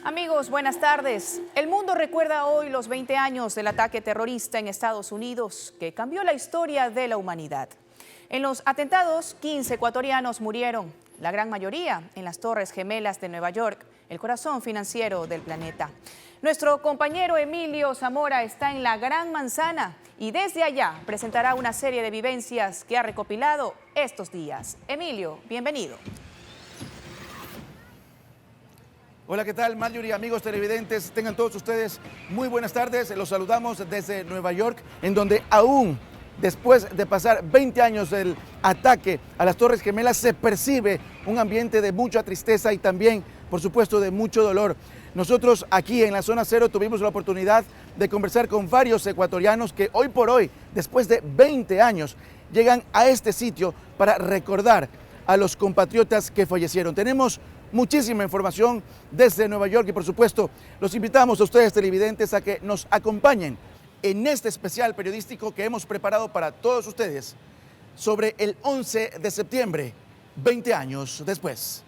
Amigos, buenas tardes. El mundo recuerda hoy los 20 años del ataque terrorista en Estados Unidos que cambió la historia de la humanidad. En los atentados, 15 ecuatorianos murieron, la gran mayoría en las Torres Gemelas de Nueva York, el corazón financiero del planeta. Nuestro compañero Emilio Zamora está en la Gran Manzana y desde allá presentará una serie de vivencias que ha recopilado estos días. Emilio, bienvenido. Hola, ¿qué tal, Marjorie? Amigos televidentes, tengan todos ustedes muy buenas tardes. Los saludamos desde Nueva York, en donde aún después de pasar 20 años del ataque a las Torres Gemelas se percibe un ambiente de mucha tristeza y también, por supuesto, de mucho dolor. Nosotros aquí en la Zona Cero tuvimos la oportunidad de conversar con varios ecuatorianos que hoy por hoy, después de 20 años, llegan a este sitio para recordar a los compatriotas que fallecieron. Tenemos muchísima información desde Nueva York y por supuesto los invitamos a ustedes televidentes a que nos acompañen en este especial periodístico que hemos preparado para todos ustedes sobre el 11 de septiembre, 20 años después.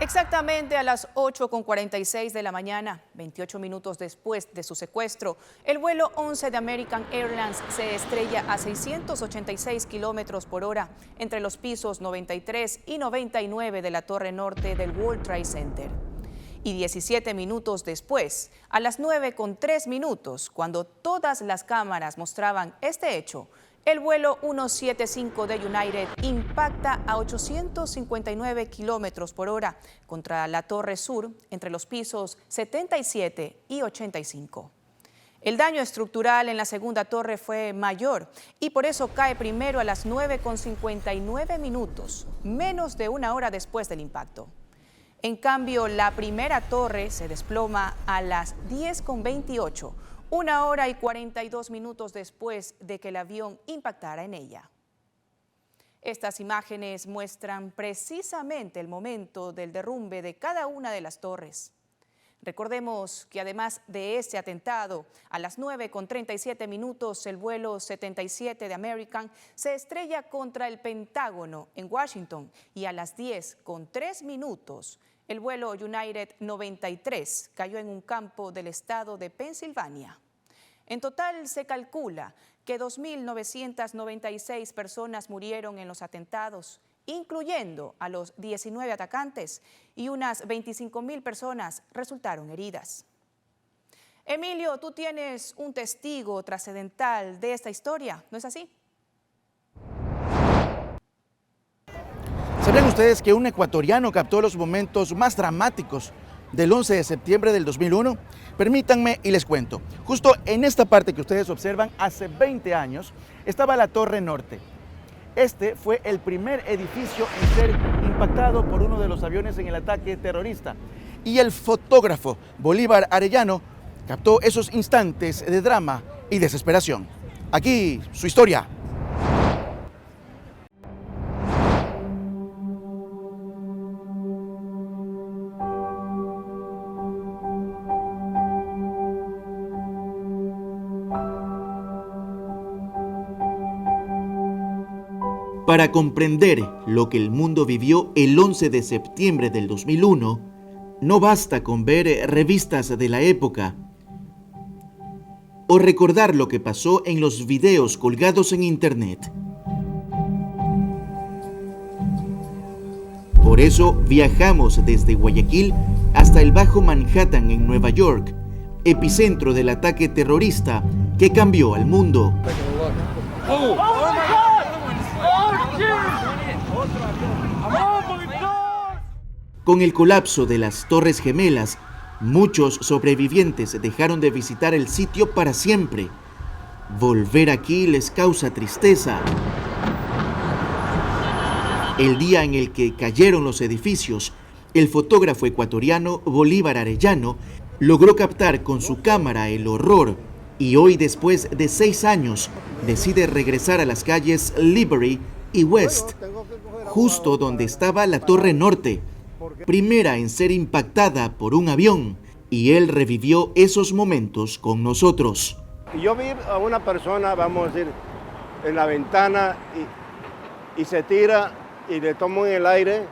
Exactamente a las 8:46 de la mañana, 28 minutos después de su secuestro, el vuelo 11 de American Airlines se estrella a 686 kilómetros por hora entre los pisos 93 y 99 de la torre norte del World Trade Center. Y 17 minutos después, a las 9:03, cuando todas las cámaras mostraban este hecho, el vuelo 175 de United impacta a 859 kilómetros por hora contra la torre sur entre los pisos 77 y 85. El daño estructural en la segunda torre fue mayor y por eso cae primero a las 9:59, menos de una hora después del impacto. En cambio, la primera torre se desploma a las 10:28, 1 hora y 42 minutos después de que el avión impactara en ella. Estas imágenes muestran precisamente el momento del derrumbe de cada una de las torres. Recordemos que además de este atentado, a las 9:37 el vuelo 77 de American se estrella contra el Pentágono en Washington y a las 10:03 el vuelo United 93 cayó en un campo del estado de Pensilvania. En total se calcula que 2.996 personas murieron en los atentados, incluyendo a los 19 atacantes, y unas 25.000 personas resultaron heridas. Emilio, tú tienes un testigo trascendental de esta historia, ¿no es así? ¿Sabían ustedes que un ecuatoriano captó los momentos más dramáticos del 11 de septiembre del 2001? Permítanme y les cuento. Justo en esta parte que ustedes observan, hace 20 años, estaba la Torre Norte. Este fue el primer edificio en ser impactado por uno de los aviones en el ataque terrorista. Y el fotógrafo Bolívar Arellano captó esos instantes de drama y desesperación. Aquí su historia. Para comprender lo que el mundo vivió el 11 de septiembre del 2001, no basta con ver revistas de la época o recordar lo que pasó en los videos colgados en internet. Por eso viajamos desde Guayaquil hasta el Bajo Manhattan en Nueva York, epicentro del ataque terrorista que cambió al mundo. Con el colapso de las Torres Gemelas, muchos sobrevivientes dejaron de visitar el sitio para siempre. Volver aquí les causa tristeza. El día en el que cayeron los edificios, el fotógrafo ecuatoriano Bolívar Arellano logró captar con su cámara el horror y hoy, después de 6 años, decide regresar a las calles Liberty y West, justo donde estaba la Torre Norte, primera en ser impactada por un avión, y él revivió esos momentos con nosotros. Yo vi a una persona, vamos a decir, en la ventana y se tira y le tomo en el aire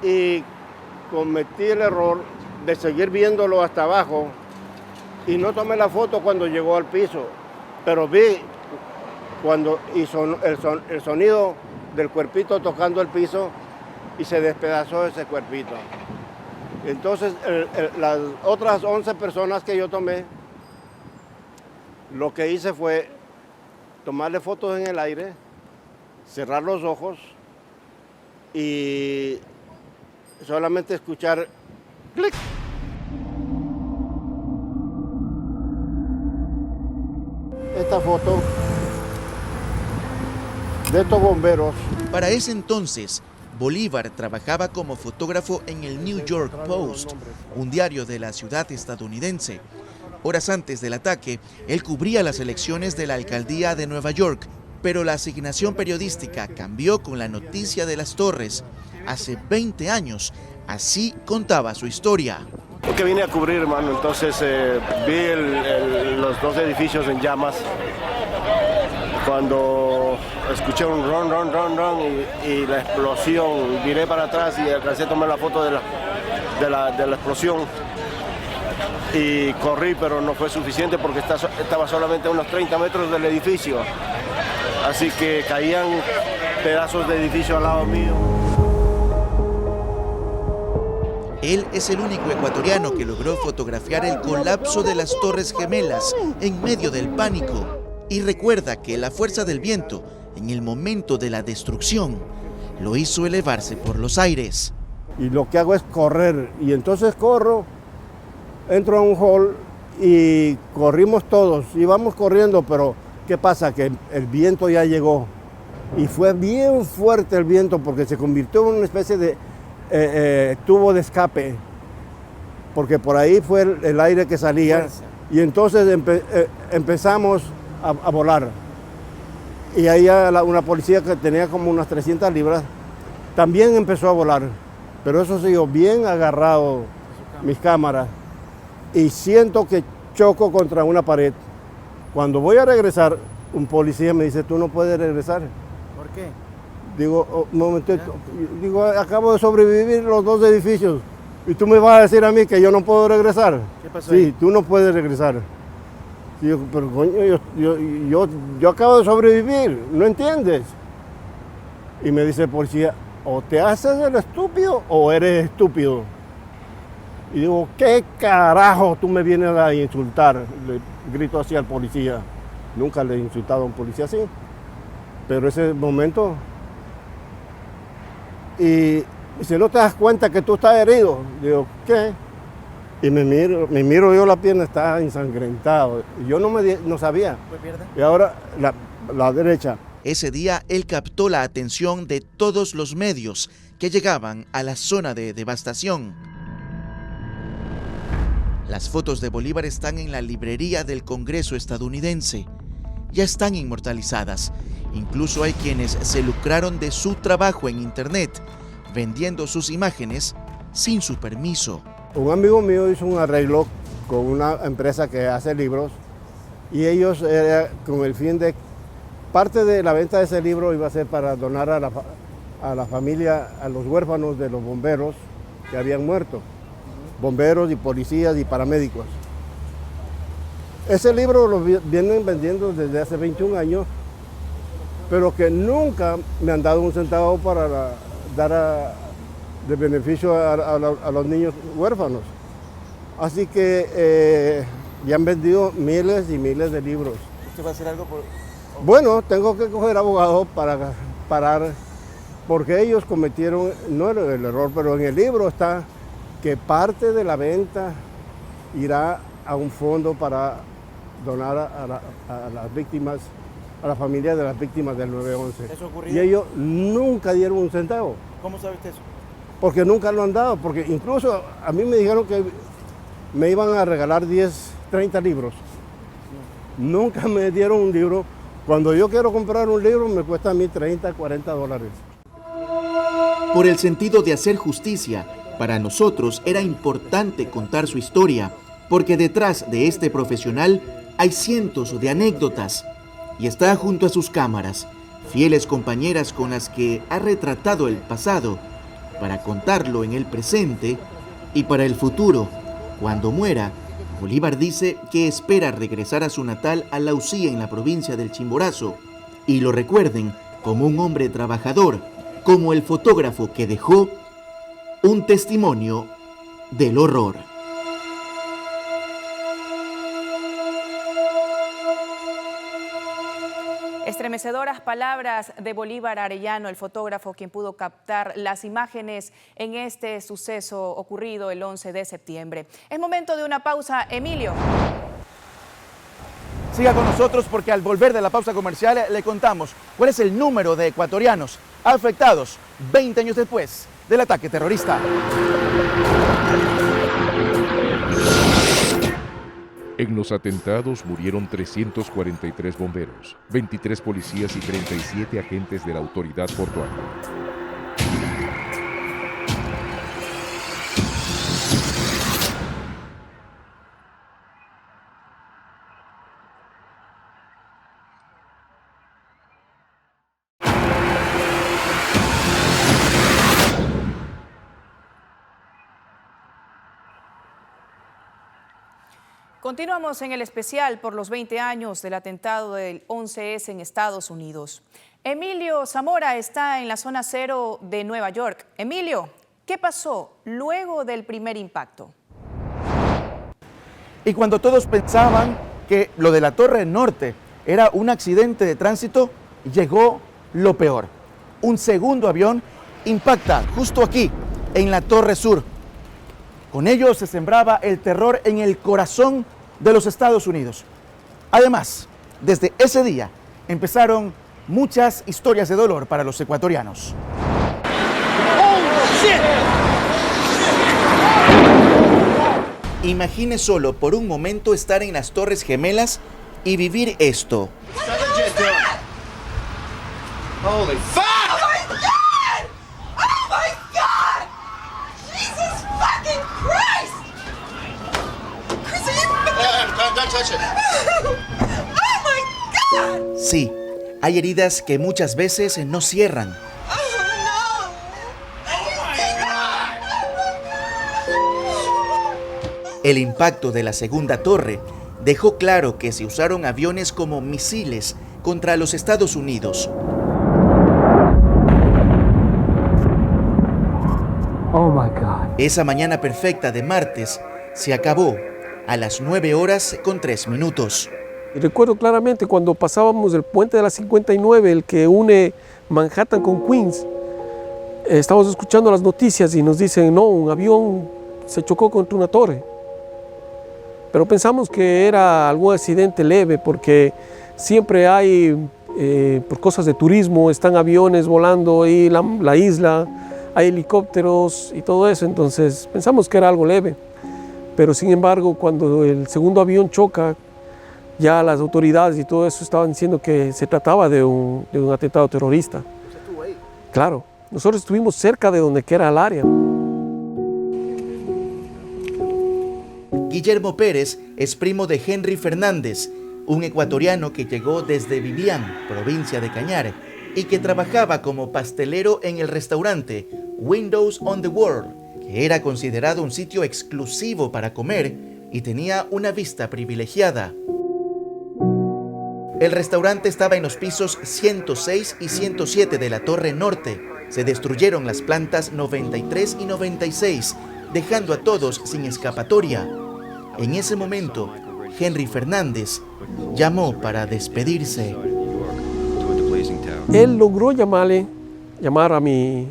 y cometí el error de seguir viéndolo hasta abajo y no tomé la foto cuando llegó al piso, pero vi cuando hizo el sonido del cuerpito tocando el piso y se despedazó ese cuerpito. Entonces las otras 11 personas que yo tomé, lo que hice fue tomarle fotos en el aire, cerrar los ojos y solamente escuchar clic. Esta foto de estos bomberos. Para ese entonces, Bolívar trabajaba como fotógrafo en el New York Post, un diario de la ciudad estadounidense. Horas antes del ataque, él cubría las elecciones de la alcaldía de Nueva York, pero la asignación periodística cambió con la noticia de las torres. Hace 20 años, así contaba su historia. Porque vine a cubrir, hermano, entonces vi los 2 edificios en llamas. Cuando escuché un ron y la explosión, viré para atrás y alcancé a tomar la foto de la explosión. Y corrí, pero no fue suficiente porque estaba solamente a unos 30 metros del edificio. Así que caían pedazos de edificio al lado mío. Él es el único ecuatoriano que logró fotografiar el colapso de las Torres Gemelas en medio del pánico. Y recuerda que la fuerza del viento, en el momento de la destrucción, lo hizo elevarse por los aires. Y lo que hago es correr, y entonces corro, entro a un hall y corrimos todos, íbamos corriendo, pero ¿qué pasa? Que el viento ya llegó y fue bien fuerte el viento porque se convirtió en una especie de tubo de escape, porque por ahí fue el aire que salía y entonces empezamos a volar. Y ahí una policía que tenía como unas 300 libras también empezó a volar, pero eso siguió bien agarrado mis cámaras. Y siento que choco contra una pared. Cuando voy a regresar, un policía me dice, tú no puedes regresar. ¿Por qué? Digo, un momentito, digo, acabo de sobrevivir los 2 edificios y tú me vas a decir a mí que yo no puedo regresar. ¿Qué pasó Sí, ahí? tú no puedes regresar. Digo, pero coño, yo acabo de sobrevivir, ¿no entiendes? Y me dice el policía, o te haces el estúpido o eres estúpido. Y digo, ¿qué carajo tú me vienes a insultar? Le grito así al policía. Nunca le he insultado a un policía así. Pero ese momento... Y si no te das cuenta que tú estás herido, digo, ¿qué? Y me miro yo, la pierna está ensangrentada. Yo no sabía. Y ahora la derecha. Ese día él captó la atención de todos los medios que llegaban a la zona de devastación. Las fotos de Bolívar están en la librería del Congreso estadounidense. Ya están inmortalizadas. Incluso hay quienes se lucraron de su trabajo en internet, vendiendo sus imágenes sin su permiso. Un amigo mío hizo un arreglo con una empresa que hace libros y ellos, con el fin de... Parte de la venta de ese libro iba a ser para donar a la familia, a los huérfanos de los bomberos que habían muerto. Bomberos y policías y paramédicos. Ese libro lo vienen vendiendo desde hace 21 años, pero que nunca me han dado un centavo para dar de beneficio a los niños huérfanos. Así que ya han vendido miles y miles de libros. ¿Usted va a hacer algo por...? Bueno, tengo que coger abogados para parar, porque ellos cometieron, no el error, pero en el libro está que parte de la venta irá a un fondo para donar a las víctimas a la familia de las víctimas del 9/11. ¿Eso ha ocurrido? Y ellos nunca dieron un centavo, ¿Cómo sabe usted eso? porque nunca lo han dado, porque incluso a mí me dijeron que me iban a regalar 10, 30 libros. Nunca me dieron un libro. Cuando yo quiero comprar un libro me cuesta a mí 30, 40 dólares. Por el sentido de hacer justicia, para nosotros era importante contar su historia, porque detrás de este profesional hay cientos de anécdotas y está junto a sus cámaras, fieles compañeras con las que ha retratado el pasado para contarlo en el presente y para el futuro. Cuando muera, Bolívar dice que espera regresar a su natal Alaucía en la provincia del Chimborazo y lo recuerden como un hombre trabajador, como el fotógrafo que dejó un testimonio del horror. Estremecedoras palabras de Bolívar Arellano, el fotógrafo quien pudo captar las imágenes en este suceso ocurrido el 11 de septiembre. Es momento de una pausa, Emilio. Siga con nosotros porque al volver de la pausa comercial le contamos cuál es el número de ecuatorianos afectados 20 años después del ataque terrorista. En los atentados murieron 343 bomberos, 23 policías y 37 agentes de la autoridad portuaria. Continuamos en el especial por los 20 años del atentado del 11S en Estados Unidos. Emilio Zamora está en la zona cero de Nueva York. Emilio, ¿qué pasó luego del primer impacto? Y cuando todos pensaban que lo de la Torre Norte era un accidente de tránsito, llegó lo peor. Un segundo avión impacta justo aquí, en la Torre Sur. Con ello se sembraba el terror en el corazón de los Estados Unidos. Además, desde ese día empezaron muchas historias de dolor para los ecuatorianos. Imagine solo por un momento estar en las Torres Gemelas y vivir esto. Holy fuck! Oh my God! Oh my God! Jesus fucking Christ! Chris, don't touch it. Oh my God! Sí, hay heridas que muchas veces no cierran. Oh no! El impacto de la segunda torre dejó claro que se usaron aviones como misiles contra los Estados Unidos. Oh my God. Esa mañana perfecta de martes se acabó a las 9:03. Y recuerdo claramente cuando pasábamos el puente de la 59, el que une Manhattan con Queens, estábamos escuchando las noticias y nos dicen, no, un avión se chocó contra una torre. Pero pensamos que era algún accidente leve porque siempre hay, por cosas de turismo, están aviones volando ahí la isla, hay helicópteros y todo eso, entonces pensamos que era algo leve. Pero sin embargo, cuando el segundo avión choca, ya las autoridades y todo eso estaban diciendo que se trataba de un atentado terrorista. ¿Usted estuvo ahí? Claro, nosotros estuvimos cerca de donde era el área. Guillermo Pérez es primo de Henry Fernández, un ecuatoriano que llegó desde Vivian, provincia de Cañar, y que trabajaba como pastelero en el restaurante Windows on the World, que era considerado un sitio exclusivo para comer y tenía una vista privilegiada. El restaurante estaba en los pisos 106 y 107 de la Torre Norte. Se destruyeron las plantas 93 y 96, dejando a todos sin escapatoria. En ese momento, Henry Fernández llamó para despedirse. Él logró llamar a mi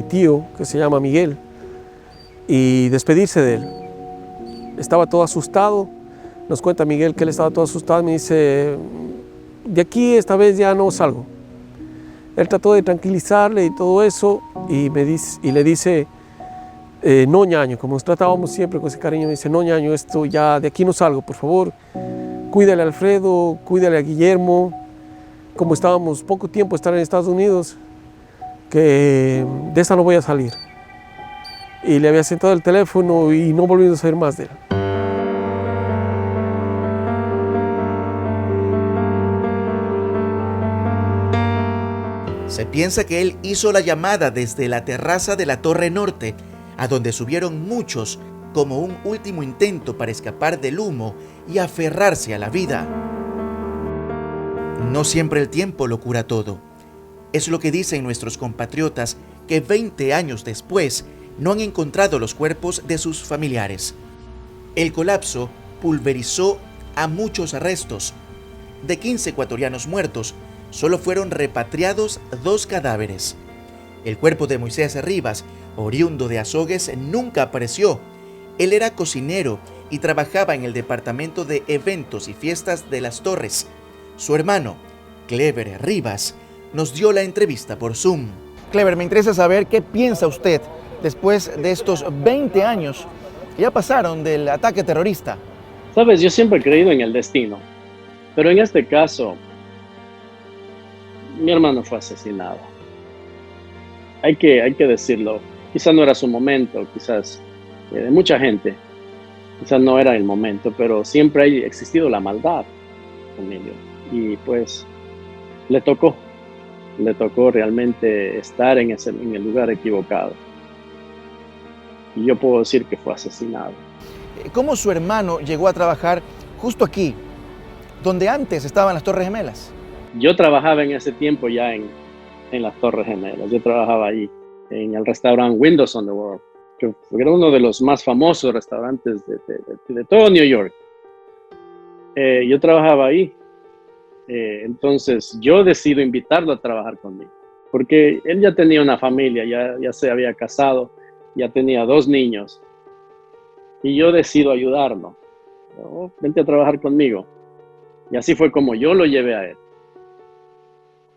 tío, que se llama Miguel, y despedirse de él. Estaba todo asustado. Nos cuenta Miguel que él estaba todo asustado. Me dice, de aquí esta vez ya no salgo. Él trató de tranquilizarle y todo eso, y le dice, no, ñaño, como nos tratábamos siempre con ese cariño, me dice, no, ñaño, esto ya de aquí no salgo, por favor, cuídale a Alfredo, cuídale a Guillermo, como estábamos poco tiempo estar en Estados Unidos, que de esta no voy a salir. Y le había sentado el teléfono y no volviendo a saber más de él. Se piensa que él hizo la llamada desde la terraza de la Torre Norte, a donde subieron muchos como un último intento para escapar del humo y aferrarse a la vida. No siempre el tiempo lo cura todo. Es lo que dicen nuestros compatriotas que 20 años después no han encontrado los cuerpos de sus familiares. El colapso pulverizó a muchos restos. De 15 ecuatorianos muertos, solo fueron repatriados 2 cadáveres. El cuerpo de Moisés Rivas, oriundo de Azogues, nunca apareció. Él era cocinero y trabajaba en el departamento de eventos y fiestas de Las Torres. Su hermano, Clever Rivas, nos dio la entrevista por Zoom. Clever, me interesa saber qué piensa usted después de estos 20 años que ya pasaron del ataque terrorista. Sabes, yo siempre he creído en el destino, pero en este caso, mi hermano fue asesinado. Hay que decirlo. Quizás no era su momento, quizás de mucha gente, quizás no era el momento, pero siempre ha existido la maldad con ellos. Y pues le tocó realmente estar en el lugar equivocado. Y yo puedo decir que fue asesinado. ¿Cómo su hermano llegó a trabajar justo aquí, donde antes estaban las Torres Gemelas? Yo trabajaba en ese tiempo ya en las Torres Gemelas. Yo trabajaba ahí, en el restaurante Windows on the World, que era uno de los más famosos restaurantes de todo New York. Yo trabajaba ahí. Entonces yo decido invitarlo a trabajar conmigo, porque él ya tenía una familia, ya se había casado, ya tenía 2 niños, y yo decido ayudarlo. Vente a trabajar conmigo. Y así fue como yo lo llevé a él.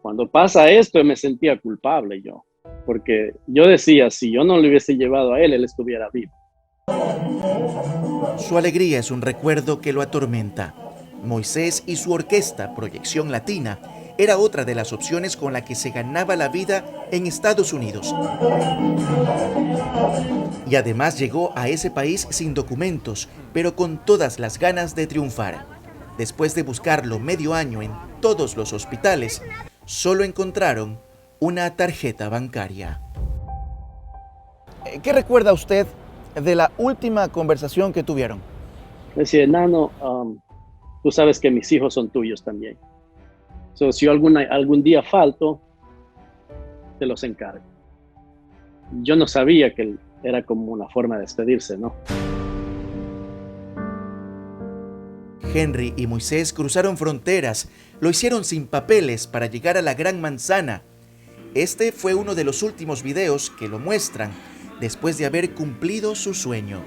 Cuando pasa esto me sentía culpable yo, porque yo decía, si yo no le hubiese llevado a él, él estuviera vivo. Su alegría es un recuerdo que lo atormenta. Moisés y su orquesta Proyección Latina era otra de las opciones con la que se ganaba la vida en Estados Unidos. Y además llegó a ese país sin documentos, pero con todas las ganas de triunfar. Después de buscarlo medio año en todos los hospitales, solo encontraron una tarjeta bancaria. ¿Qué recuerda usted de la última conversación que tuvieron? Decía, Nano, tú sabes que mis hijos son tuyos también. Si yo algún día falto, te los encargo. Yo no sabía que era como una forma de despedirse, ¿no? Henry y Moisés cruzaron fronteras, lo hicieron sin papeles para llegar a la Gran Manzana. Este fue uno de los últimos videos que lo muestran después de haber cumplido su sueño.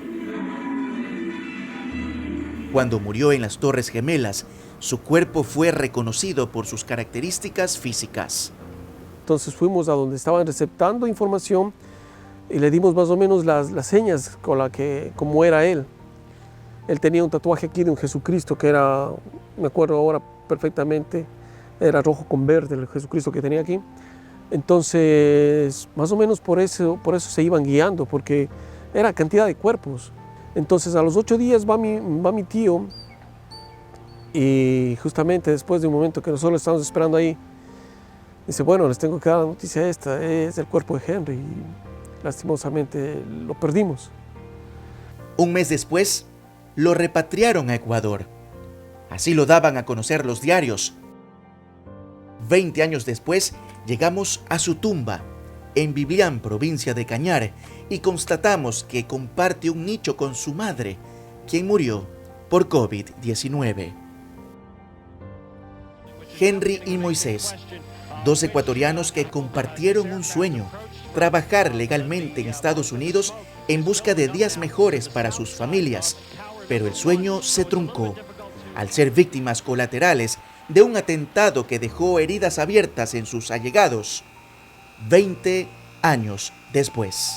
Cuando murió en las Torres Gemelas, su cuerpo fue reconocido por sus características físicas. Entonces fuimos a donde estaban receptando información y le dimos más o menos las señas como era él. Él tenía un tatuaje aquí de un Jesucristo que era, me acuerdo ahora perfectamente, era rojo con verde el Jesucristo que tenía aquí. Entonces, más o menos por eso se iban guiando, porque era cantidad de cuerpos. Entonces, a los 8 días va mi tío, y justamente después de un momento que nosotros estamos esperando ahí, dice, bueno, les tengo que dar la noticia esta, es el cuerpo de Henry, y lastimosamente lo perdimos. Un mes después, lo repatriaron a Ecuador. Así lo daban a conocer los diarios. 20 años después, llegamos a su tumba, en Biblián, provincia de Cañar, y constatamos que comparte un nicho con su madre, quien murió por COVID-19. Henry y Moisés, 2 ecuatorianos que compartieron un sueño, trabajar legalmente en Estados Unidos en busca de días mejores para sus familias, pero el sueño se truncó. Al ser víctimas colaterales, de un atentado que dejó heridas abiertas en sus allegados 20 años después.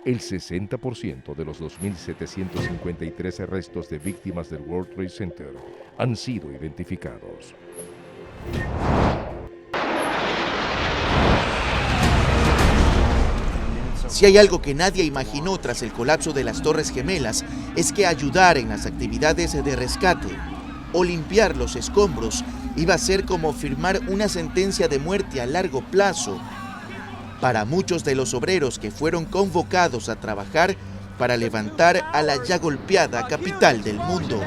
El 60% de los 2.753 restos de víctimas del World Trade Center han sido identificados. Si hay algo que nadie imaginó tras el colapso de las Torres Gemelas, es que ayudar en las actividades de rescate o limpiar los escombros iba a ser como firmar una sentencia de muerte a largo plazo para muchos de los obreros que fueron convocados a trabajar para levantar a la ya golpeada capital del mundo.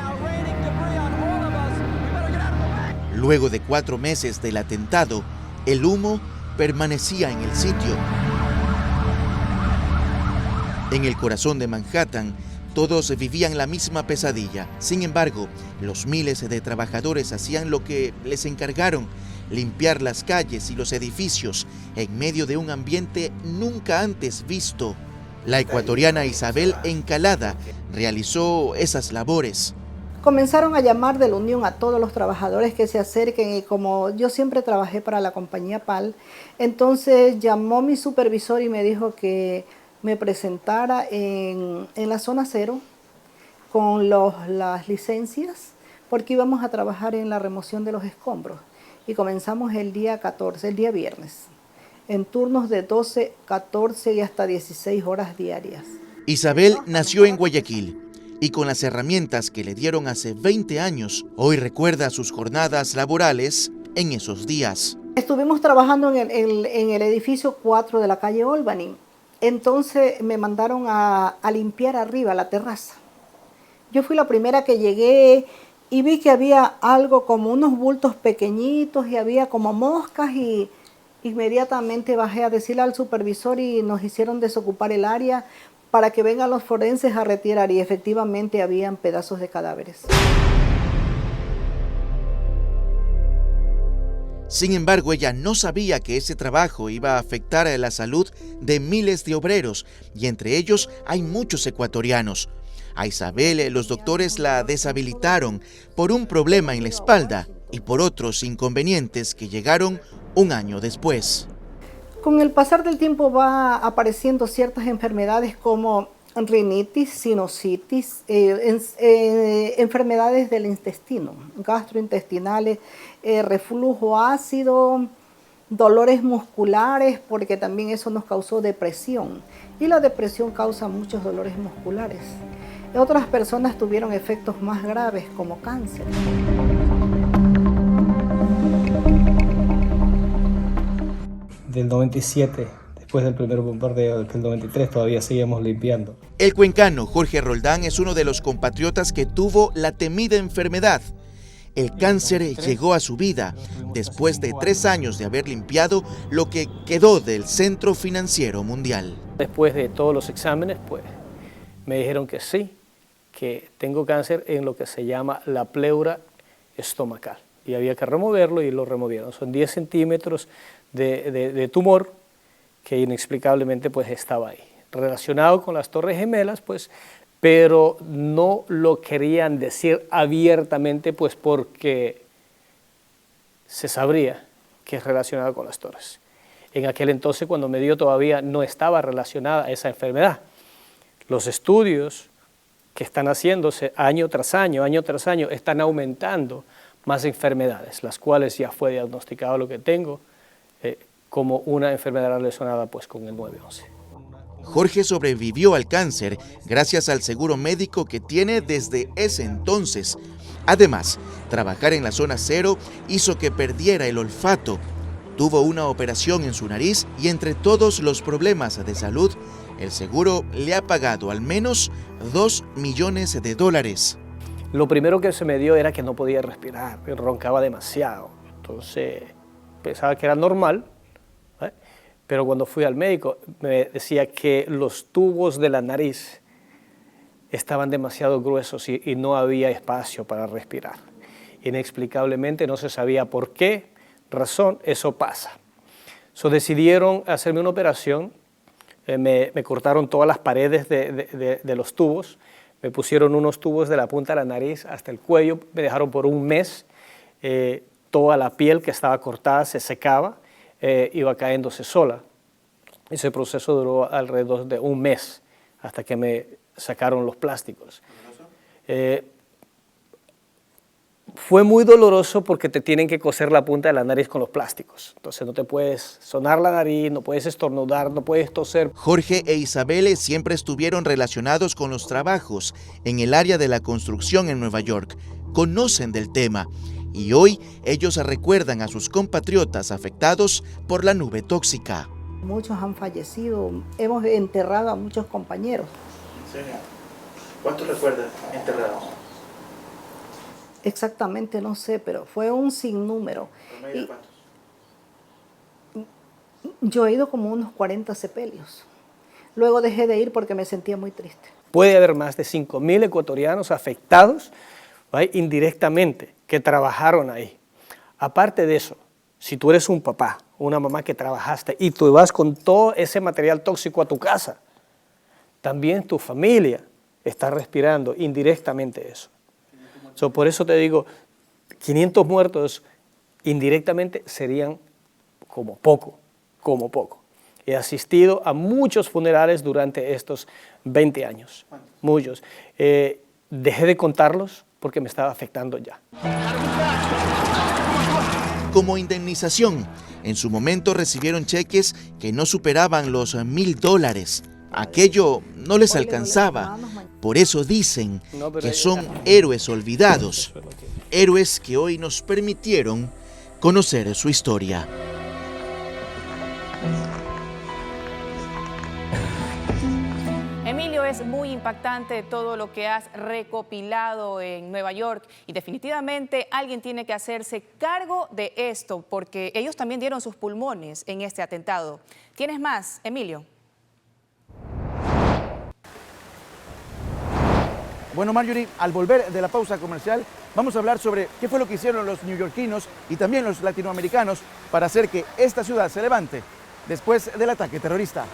Luego de 4 meses del atentado, el humo permanecía en el sitio. En el corazón de Manhattan, todos vivían la misma pesadilla. Sin embargo, los miles de trabajadores hacían lo que les encargaron: limpiar las calles y los edificios en medio de un ambiente nunca antes visto. La ecuatoriana Isabel Encalada realizó esas labores. Comenzaron a llamar de la unión a todos los trabajadores que se acerquen, y como yo siempre trabajé para la compañía PAL, entonces llamó mi supervisor y me dijo que me presentara en la zona 0 con las licencias, porque íbamos a trabajar en la remoción de los escombros. Y comenzamos el día 14, el día viernes, en turnos de 12, 14 y hasta 16 horas diarias. Isabel nació en Guayaquil y con las herramientas que le dieron hace 20 años, hoy recuerda sus jornadas laborales en esos días. Estuvimos trabajando en el edificio 4 de la calle Albany. Entonces me mandaron a limpiar arriba la terraza. Yo fui la primera que llegué y vi que había algo como unos bultos pequeñitos y había como moscas, y inmediatamente bajé a decirle al supervisor y nos hicieron desocupar el área para que vengan los forenses a retirar, y efectivamente habían pedazos de cadáveres. Sin embargo, ella no sabía que ese trabajo iba a afectar a la salud de miles de obreros, y entre ellos hay muchos ecuatorianos. A Isabel, los doctores la deshabilitaron por un problema en la espalda y por otros inconvenientes que llegaron un año después. Con el pasar del tiempo va apareciendo ciertas enfermedades como rinitis, sinusitis, enfermedades del intestino, gastrointestinales, reflujo ácido, dolores musculares, porque también eso nos causó depresión, y la depresión causa muchos dolores musculares. Otras personas tuvieron efectos más graves como cáncer. Del 97, después del primer bombardeo del 93, todavía seguíamos limpiando. El cuencano Jorge Roldán es uno de los compatriotas que tuvo la temida enfermedad. El cáncer llegó a su vida después de 3 años de haber limpiado lo que quedó del Centro Financiero Mundial. Después de todos los exámenes, pues me dijeron que sí, que tengo cáncer en lo que se llama la pleura estomacal. Y había que removerlo, y lo removieron. Son 10 centímetros de tumor que inexplicablemente pues estaba ahí. Relacionado con las Torres Gemelas, pues, pero no lo querían decir abiertamente, pues porque se sabría que es relacionado con las torres. En aquel entonces, cuando me dio, todavía no estaba relacionada a esa enfermedad. Los estudios que están haciéndose año tras año, están aumentando más enfermedades, las cuales ya fue diagnosticado lo que tengo como una enfermedad relacionada pues con el 911. Jorge sobrevivió al cáncer gracias al seguro médico que tiene desde ese entonces. Además, trabajar en la zona 0 hizo que perdiera el olfato. Tuvo una operación en su nariz y entre todos los problemas de salud, el seguro le ha pagado al menos $2 millones. Lo primero que se me dio era que no podía respirar, roncaba demasiado. Entonces pensaba que era normal, pero cuando fui al médico me decía que los tubos de la nariz estaban demasiado gruesos y no había espacio para respirar. Inexplicablemente no se sabía por qué razón eso pasa. Decidieron hacerme una operación me cortaron todas las paredes de los tubos, me pusieron unos tubos de la punta de la nariz hasta el cuello, me dejaron por un mes, toda la piel que estaba cortada se secaba, iba cayéndose sola. Ese proceso duró alrededor de un mes hasta que me sacaron los plásticos. Fue muy doloroso porque te tienen que coser la punta de la nariz con los plásticos. Entonces no te puedes sonar la nariz, no puedes estornudar, no puedes toser. Jorge e Isabel siempre estuvieron relacionados con los trabajos en el área de la construcción en Nueva York. Conocen del tema y hoy ellos recuerdan a sus compatriotas afectados por la nube tóxica. Muchos han fallecido, hemos enterrado a muchos compañeros. ¿En serio? ¿Cuántos recuerdas enterrados? Exactamente no sé, pero fue un sinnúmero. ¿Promedio cuántos? Yo he ido como unos 40 sepelios. Luego dejé de ir porque me sentía muy triste. Puede haber más de 5.000 ecuatorianos afectados, ¿right?, indirectamente, que trabajaron ahí. Aparte de eso, si tú eres un papá, una mamá que trabajaste y tú vas con todo ese material tóxico a tu casa, también tu familia está respirando indirectamente eso. Por eso te digo, 500 muertos indirectamente serían como poco, como poco. He asistido a muchos funerales durante estos 20 años, muchos. Dejé de contarlos porque me estaba afectando ya. Como indemnización, en su momento recibieron cheques que no superaban los $1,000. Aquello no les alcanzaba. Por eso dicen que son héroes olvidados, héroes que hoy nos permitieron conocer su historia. Emilio, es muy impactante todo lo que has recopilado en Nueva York y definitivamente alguien tiene que hacerse cargo de esto porque ellos también dieron sus pulmones en este atentado. ¿Tienes más, Emilio? Bueno, Marjorie, al volver de la pausa comercial, vamos a hablar sobre qué fue lo que hicieron los neoyorquinos y también los latinoamericanos para hacer que esta ciudad se levante después del ataque terrorista.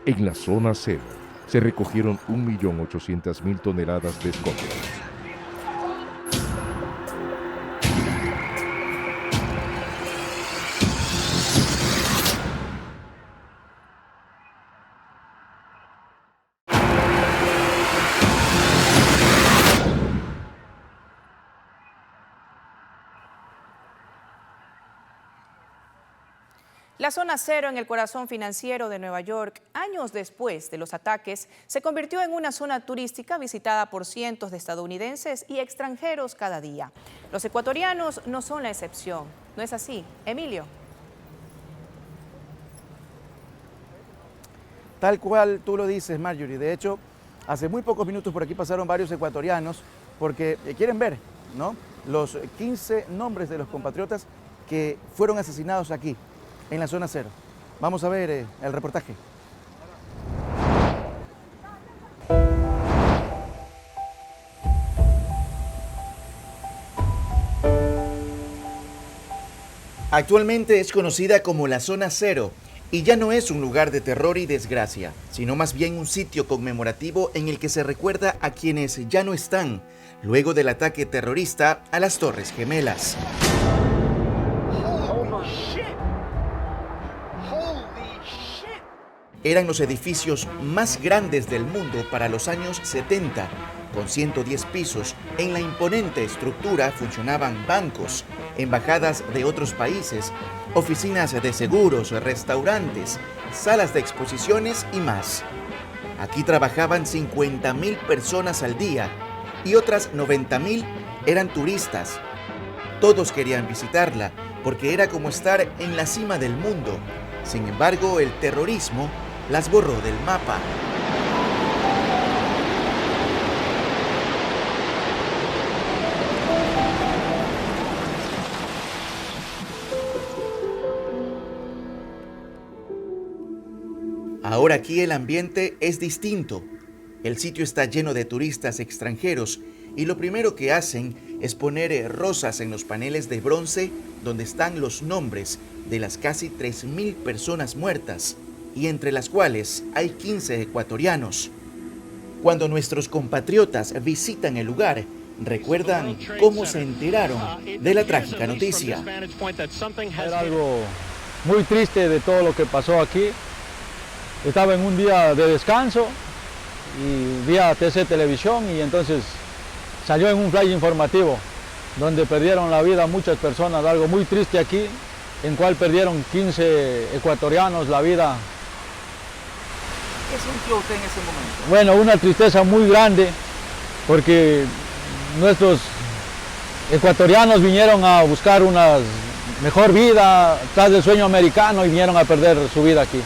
En la zona cero se recogieron 1.800.000 toneladas de escombros. La zona cero en el corazón financiero de Nueva York, años después de los ataques, se convirtió en una zona turística visitada por cientos de estadounidenses y extranjeros cada día. Los ecuatorianos no son la excepción, ¿no es así, Emilio? Tal cual tú lo dices, Marjorie. De hecho, hace muy pocos minutos por aquí pasaron varios ecuatorianos porque quieren ver, ¿no?, los 15 nombres de los compatriotas que fueron asesinados aquí, en la zona cero. Vamos a ver el reportaje. Actualmente es conocida como la Zona Cero y ya no es un lugar de terror y desgracia, sino más bien un sitio conmemorativo en el que se recuerda a quienes ya no están, luego del ataque terrorista a las Torres Gemelas. Eran los edificios más grandes del mundo para los años 70. Con 110 pisos, en la imponente estructura funcionaban bancos, embajadas de otros países, oficinas de seguros, restaurantes, salas de exposiciones y más. Aquí trabajaban 50.000 personas al día y otras 90.000 eran turistas. Todos querían visitarla porque era como estar en la cima del mundo. Sin embargo, el terrorismo las borró del mapa. Ahora aquí el ambiente es distinto. El sitio está lleno de turistas extranjeros y lo primero que hacen es poner rosas en los paneles de bronce donde están los nombres de las casi 3.000 personas muertas, y entre las cuales hay 15 ecuatorianos. Cuando nuestros compatriotas visitan el lugar, recuerdan cómo se enteraron de la trágica noticia. Era algo muy triste de todo lo que pasó aquí. Estaba en un día de descanso y vi a TC Televisión y entonces salió en un flash informativo donde perdieron la vida muchas personas, algo muy triste aquí, en cual perdieron 15 ecuatorianos la vida. ¿Qué sintió usted en ese momento? Bueno, una tristeza muy grande porque nuestros ecuatorianos vinieron a buscar una mejor vida tras del sueño americano y vinieron a perder su vida aquí.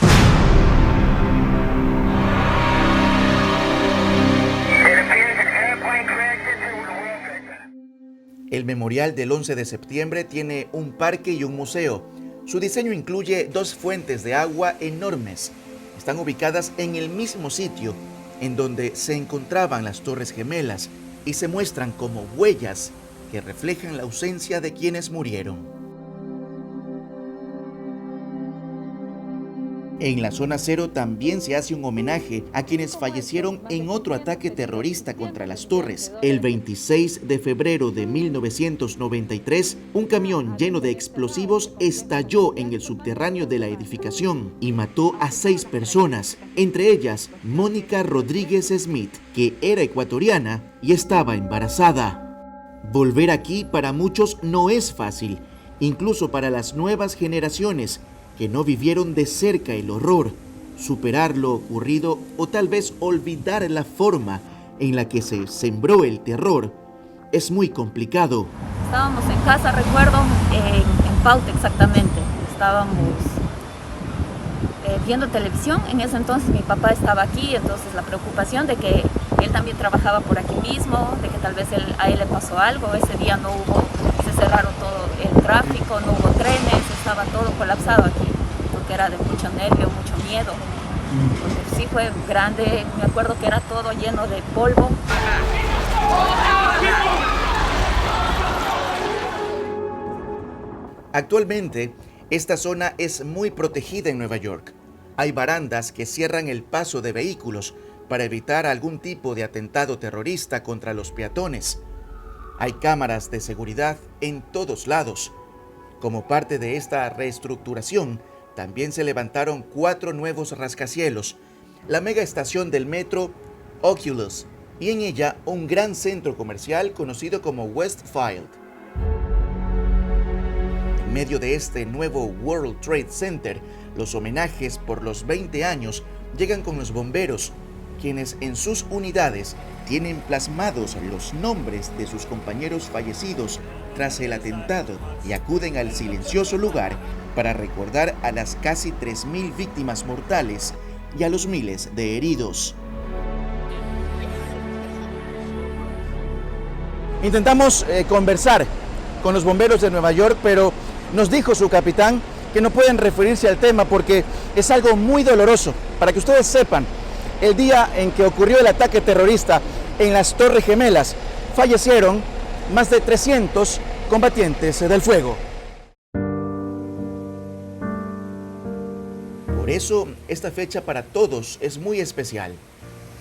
El memorial del 11 de septiembre tiene un parque y un museo. Su diseño incluye 2 fuentes de agua enormes. Están ubicadas en el mismo sitio en donde se encontraban las Torres Gemelas y se muestran como huellas que reflejan la ausencia de quienes murieron. En la zona cero también se hace un homenaje a quienes fallecieron en otro ataque terrorista contra las torres. El 26 de febrero de 1993, un camión lleno de explosivos estalló en el subterráneo de la edificación y mató a 6 personas, entre ellas Mónica Rodríguez Smith, que era ecuatoriana y estaba embarazada. Volver aquí para muchos no es fácil, incluso para las nuevas generaciones que no vivieron de cerca el horror, superar lo ocurrido o tal vez olvidar la forma en la que se sembró el terror, es muy complicado. Estábamos en casa, recuerdo, en Pauta exactamente. Estábamos viendo televisión. En ese entonces mi papá estaba aquí, entonces la preocupación de que él también trabajaba por aquí mismo, de que tal vez a él le pasó algo. Ese día no hubo, se cerraron todo el tráfico, no hubo trenes, estaba todo colapsado aquí, porque era de mucho nervio, mucho miedo. Porque sí fue grande, me acuerdo que era todo lleno de polvo. Actualmente, esta zona es muy protegida en Nueva York. Hay barandas que cierran el paso de vehículos para evitar algún tipo de atentado terrorista contra los peatones. Hay cámaras de seguridad en todos lados. Como parte de esta reestructuración, también se levantaron 4 nuevos rascacielos, la mega estación del metro Oculus y en ella un gran centro comercial conocido como Westfield. En medio de este nuevo World Trade Center, los homenajes por los 20 años llegan con los bomberos, quienes en sus unidades tienen plasmados los nombres de sus compañeros fallecidos tras el atentado y acuden al silencioso lugar para recordar a las casi 3.000 víctimas mortales y a los miles de heridos. Intentamos conversar con los bomberos de Nueva York, pero nos dijo su capitán que no pueden referirse al tema porque es algo muy doloroso. Para que ustedes sepan, el día en que ocurrió el ataque terrorista en las Torres Gemelas, fallecieron más de 300 combatientes del fuego. Por eso, esta fecha para todos es muy especial.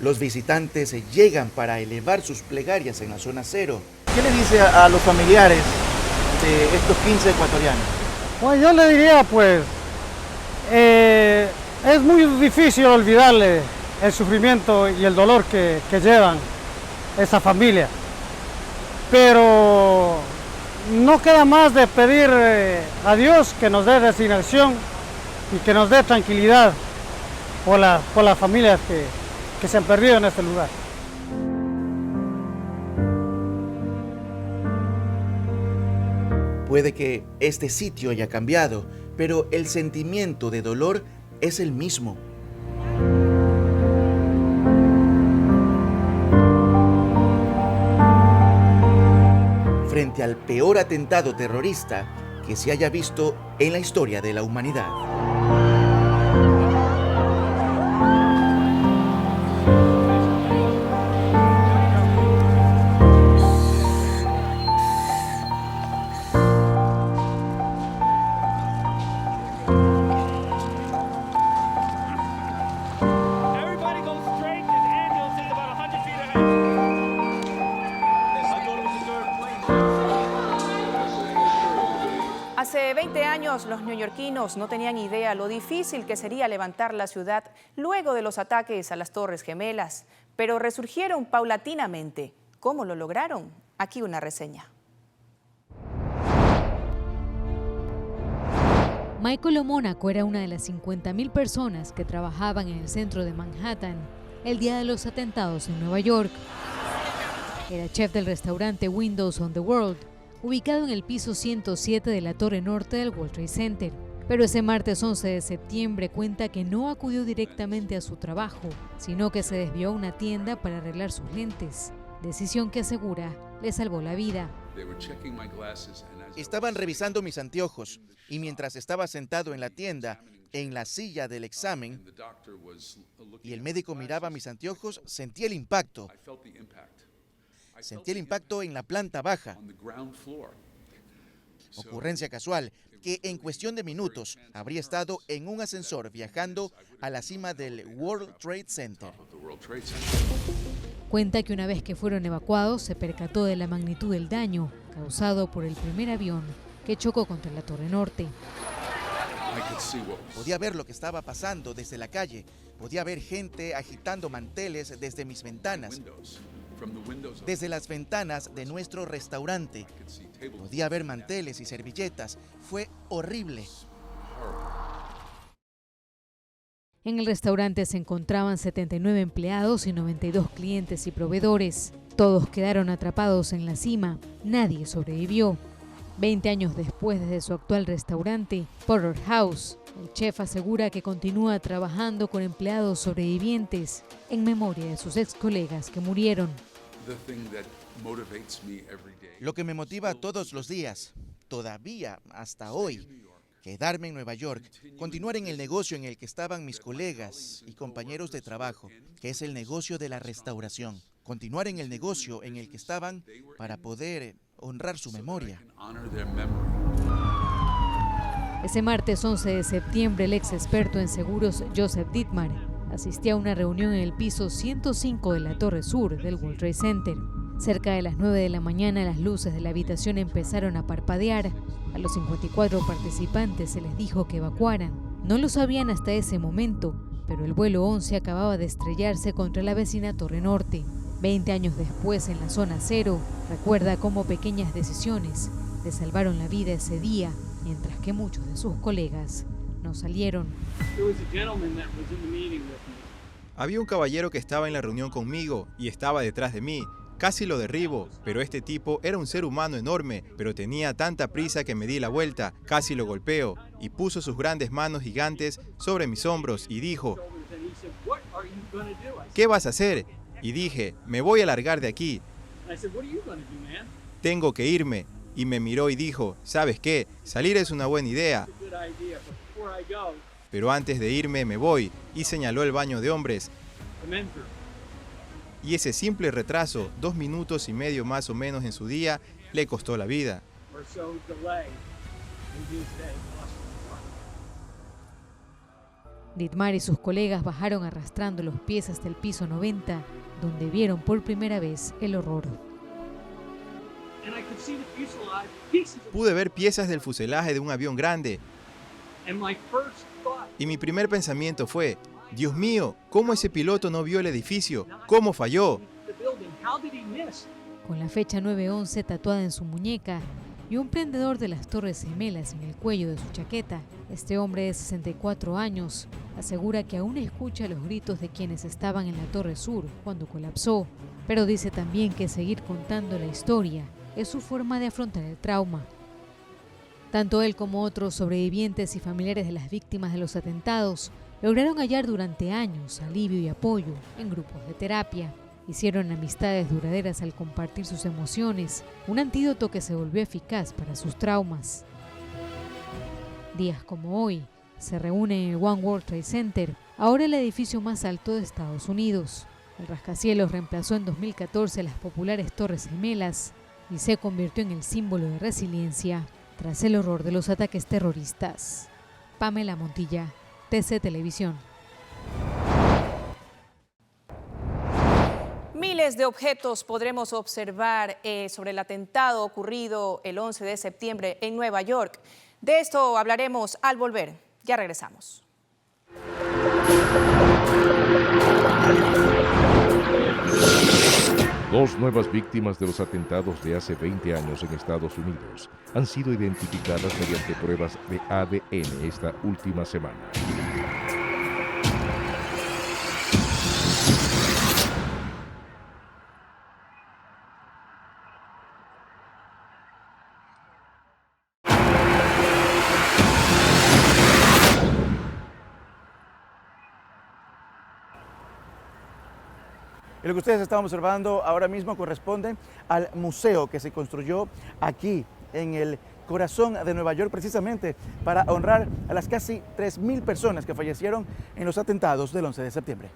Los visitantes llegan para elevar sus plegarias en la zona cero. ¿Qué le dice a los familiares de estos 15 ecuatorianos? Pues yo le diría, pues, es muy difícil olvidarle el sufrimiento y el dolor que llevan esa familia. Pero no queda más de pedir a Dios que nos dé resignación y que nos dé tranquilidad por las familias que se han perdido en este lugar. Puede que este sitio haya cambiado, pero el sentimiento de dolor es el mismo. Frente al peor atentado terrorista que se haya visto en la historia de la humanidad. Hace 20 años los neoyorquinos no tenían idea lo difícil que sería levantar la ciudad luego de los ataques a las Torres Gemelas, pero resurgieron paulatinamente. ¿Cómo lo lograron? Aquí una reseña. Michael O'Monaco era una de las 50.000 personas que trabajaban en el centro de Manhattan el día de los atentados en Nueva York. Era chef del restaurante Windows on the World, ubicado en el piso 107 de la torre norte del World Trade Center. Pero ese martes 11 de septiembre cuenta que no acudió directamente a su trabajo, sino que se desvió a una tienda para arreglar sus lentes, decisión que asegura le salvó la vida. Estaban revisando mis anteojos y mientras estaba sentado en la tienda, en la silla del examen, y el médico miraba mis anteojos, sentí el impacto. Sentí el impacto en la planta baja. Ocurrencia casual, que en cuestión de minutos habría estado en un ascensor viajando a la cima del World Trade Center. Cuenta que una vez que fueron evacuados se percató de la magnitud del daño causado por el primer avión que chocó contra la Torre Norte. Podía ver lo que estaba pasando desde la calle. Podía ver gente agitando manteles desde mis ventanas. Desde las ventanas de nuestro restaurante. Podía ver manteles y servilletas. Fue horrible. En el restaurante se encontraban 79 empleados y 92 clientes y proveedores. Todos quedaron atrapados en la cima. Nadie sobrevivió. 20 años después, desde su actual restaurante, Porterhouse, el chef asegura que continúa trabajando con empleados sobrevivientes en memoria de sus ex colegas que murieron. Lo que me motiva todos los días, todavía hasta hoy, quedarme en Nueva York, continuar en el negocio en el que estaban mis colegas y compañeros de trabajo, que es el negocio de la restauración. Continuar en el negocio en el que estaban para poder honrar su memoria. Ese martes 11 de septiembre, el ex experto en seguros Joseph Dittmar asistía a una reunión en el piso 105 de la Torre Sur del World Trade Center. Cerca de las 9 de la mañana, las luces de la habitación empezaron a parpadear. A los 54 participantes se les dijo que evacuaran. No lo sabían hasta ese momento, pero el vuelo 11 acababa de estrellarse contra la vecina Torre Norte. 20 años después, en la zona cero, recuerda cómo pequeñas decisiones le salvaron la vida ese día, mientras que muchos de sus colegas no salieron. Había un caballero que estaba en la reunión conmigo y estaba detrás de mí. Casi lo derribo, pero este tipo era un ser humano enorme, pero tenía tanta prisa que me di la vuelta, casi lo golpeo, y puso sus grandes manos gigantes sobre mis hombros y dijo, ¿qué vas a hacer? Y dije, me voy a largar de aquí. Tengo que irme. Y me miró y dijo, ¿sabes qué? Salir es una buena idea. Pero antes de irme me voy, y señaló el baño de hombres. Y ese simple retraso, 2 minutos y medio más o menos en su día, le costó la vida. Dittmar y sus colegas bajaron arrastrando los pies hasta el piso 90, donde vieron por primera vez el horror. Pude ver piezas del fuselaje de un avión grande. Y mi primer pensamiento fue, Dios mío, ¿cómo ese piloto no vio el edificio? ¿Cómo falló? Con la fecha 9/11 tatuada en su muñeca y un prendedor de las Torres Gemelas en el cuello de su chaqueta, este hombre de 64 años asegura que aún escucha los gritos de quienes estaban en la Torre Sur cuando colapsó, pero dice también que seguir contando la historia es su forma de afrontar el trauma. Tanto él como otros sobrevivientes y familiares de las víctimas de los atentados lograron hallar durante años alivio y apoyo en grupos de terapia. Hicieron amistades duraderas al compartir sus emociones, un antídoto que se volvió eficaz para sus traumas. Días como hoy, se reúnen en el One World Trade Center, ahora el edificio más alto de Estados Unidos. El rascacielos reemplazó en 2014 las populares Torres Gemelas y se convirtió en el símbolo de resiliencia tras el horror de los ataques terroristas. Pamela Montilla, TC Televisión. Miles de objetos podremos observar sobre el atentado ocurrido el 11 de septiembre en Nueva York. De esto hablaremos al volver. Ya regresamos. Dos nuevas víctimas de los atentados de hace 20 años en Estados Unidos han sido identificadas mediante pruebas de ADN esta última semana. Y lo que ustedes están observando ahora mismo corresponde al museo que se construyó aquí en el corazón de Nueva York, precisamente para honrar a las casi 3.000 personas que fallecieron en los atentados del 11 de septiembre.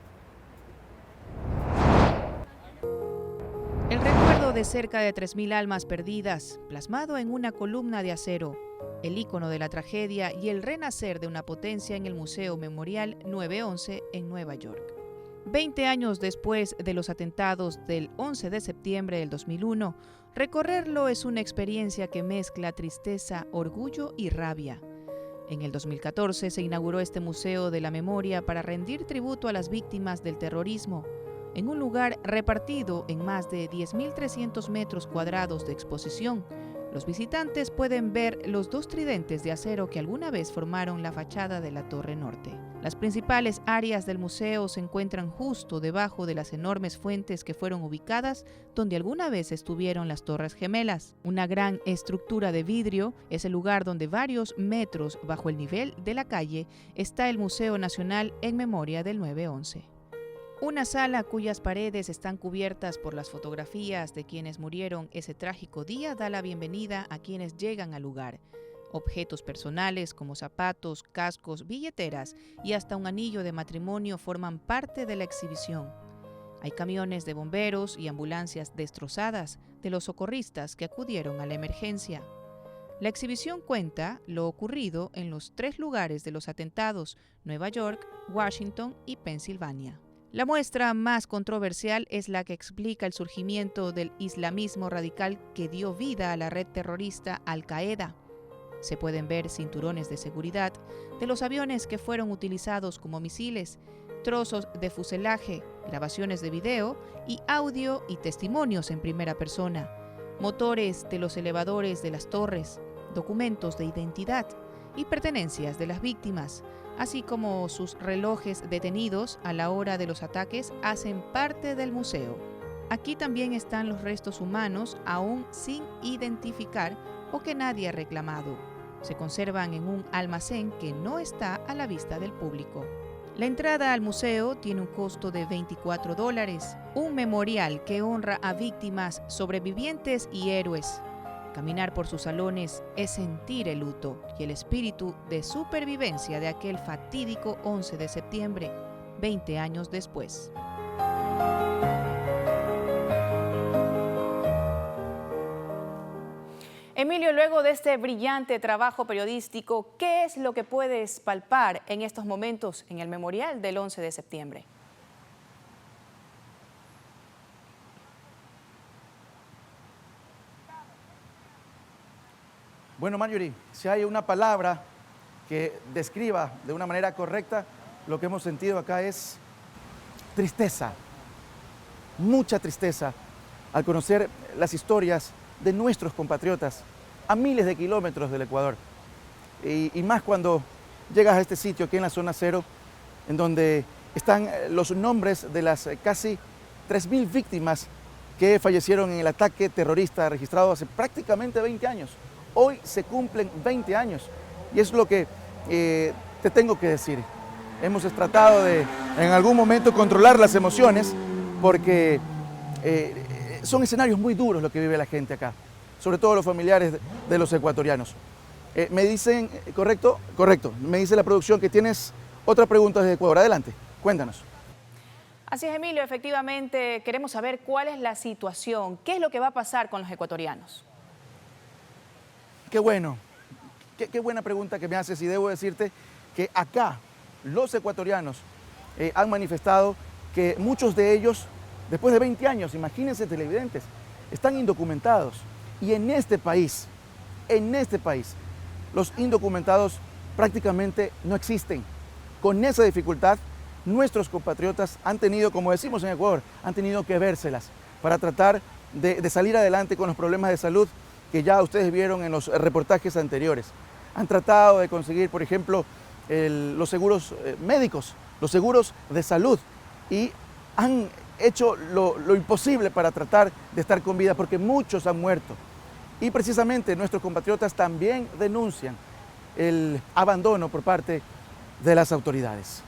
El recuerdo de cerca de 3.000 almas perdidas, plasmado en una columna de acero, el ícono de la tragedia y el renacer de una potencia en el Museo Memorial 9/11 en Nueva York. 20 años después de los atentados del 11 de septiembre del 2001, recorrerlo es una experiencia que mezcla tristeza, orgullo y rabia. En el 2014 se inauguró este Museo de la Memoria para rendir tributo a las víctimas del terrorismo, en un lugar repartido en más de 10.300 metros cuadrados de exposición. Los visitantes pueden ver los dos tridentes de acero que alguna vez formaron la fachada de la Torre Norte. Las principales áreas del museo se encuentran justo debajo de las enormes fuentes que fueron ubicadas donde alguna vez estuvieron las Torres Gemelas. Una gran estructura de vidrio es el lugar donde varios metros bajo el nivel de la calle está el Museo Nacional en memoria del 9/11. Una sala cuyas paredes están cubiertas por las fotografías de quienes murieron ese trágico día da la bienvenida a quienes llegan al lugar. Objetos personales como zapatos, cascos, billeteras y hasta un anillo de matrimonio forman parte de la exhibición. Hay camiones de bomberos y ambulancias destrozadas de los socorristas que acudieron a la emergencia. La exhibición cuenta lo ocurrido en los 3 lugares de los atentados: Nueva York, Washington y Pensilvania. La muestra más controversial es la que explica el surgimiento del islamismo radical que dio vida a la red terrorista Al-Qaeda. Se pueden ver cinturones de seguridad de los aviones que fueron utilizados como misiles, trozos de fuselaje, grabaciones de video y audio y testimonios en primera persona, motores de los elevadores de las torres, documentos de identidad y pertenencias de las víctimas, así como sus relojes detenidos a la hora de los ataques, hacen parte del museo. Aquí también están los restos humanos aún sin identificar o que nadie ha reclamado. Se conservan en un almacén que no está a la vista del público. La entrada al museo tiene un costo de $24, un memorial que honra a víctimas, sobrevivientes y héroes. Caminar por sus salones es sentir el luto y el espíritu de supervivencia de aquel fatídico 11 de septiembre, 20 años después. Emilio, luego de este brillante trabajo periodístico, ¿qué es lo que puedes palpar en estos momentos en el memorial del 11 de septiembre? Bueno, Marjorie, si hay una palabra que describa de una manera correcta lo que hemos sentido acá es tristeza, mucha tristeza al conocer las historias de nuestros compatriotas a miles de kilómetros del Ecuador. Y más cuando llegas a este sitio aquí en la zona cero, en donde están los nombres de las casi 3.000 víctimas que fallecieron en el ataque terrorista registrado hace prácticamente 20 años. Hoy se cumplen 20 años y es lo que te tengo que decir. Hemos tratado de en algún momento controlar las emociones porque son escenarios muy duros lo que vive la gente acá, sobre todo los familiares de los ecuatorianos. Me dicen, ¿correcto? Correcto. Me dice la producción que tienes otra pregunta desde Ecuador. Adelante, cuéntanos. Así es, Emilio, efectivamente queremos saber cuál es la situación, qué es lo que va a pasar con los ecuatorianos. Qué bueno, qué buena pregunta que me haces y debo decirte que acá los ecuatorianos han manifestado que muchos de ellos, después de 20 años, imagínense televidentes, están indocumentados y en este país, los indocumentados prácticamente no existen. Con esa dificultad, nuestros compatriotas han tenido, como decimos en Ecuador, han tenido que vérselas para tratar de salir adelante con los problemas de salud que ya ustedes vieron en los reportajes anteriores. Han tratado de conseguir, por ejemplo, los seguros médicos, los seguros de salud, y han hecho lo imposible para tratar de estar con vida, porque muchos han muerto. Y precisamente nuestros compatriotas también denuncian el abandono por parte de las autoridades.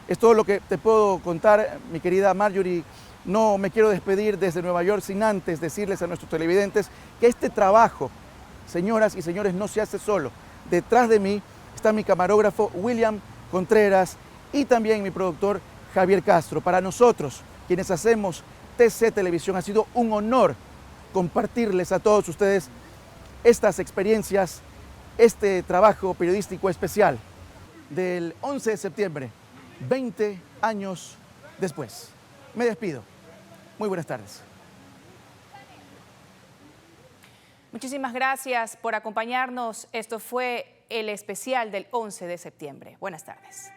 Es todo lo que te puedo contar, mi querida Marjorie. No me quiero despedir desde Nueva York sin antes decirles a nuestros televidentes que este trabajo, señoras y señores, no se hace solo. Detrás de mí está mi camarógrafo William Contreras y también mi productor Javier Castro. Para nosotros, quienes hacemos TC Televisión, ha sido un honor compartirles a todos ustedes estas experiencias, este trabajo periodístico especial del 11 de septiembre, 20 años después. Me despido. Muy buenas tardes. Muchísimas gracias por acompañarnos. Esto fue el especial del 11 de septiembre. Buenas tardes.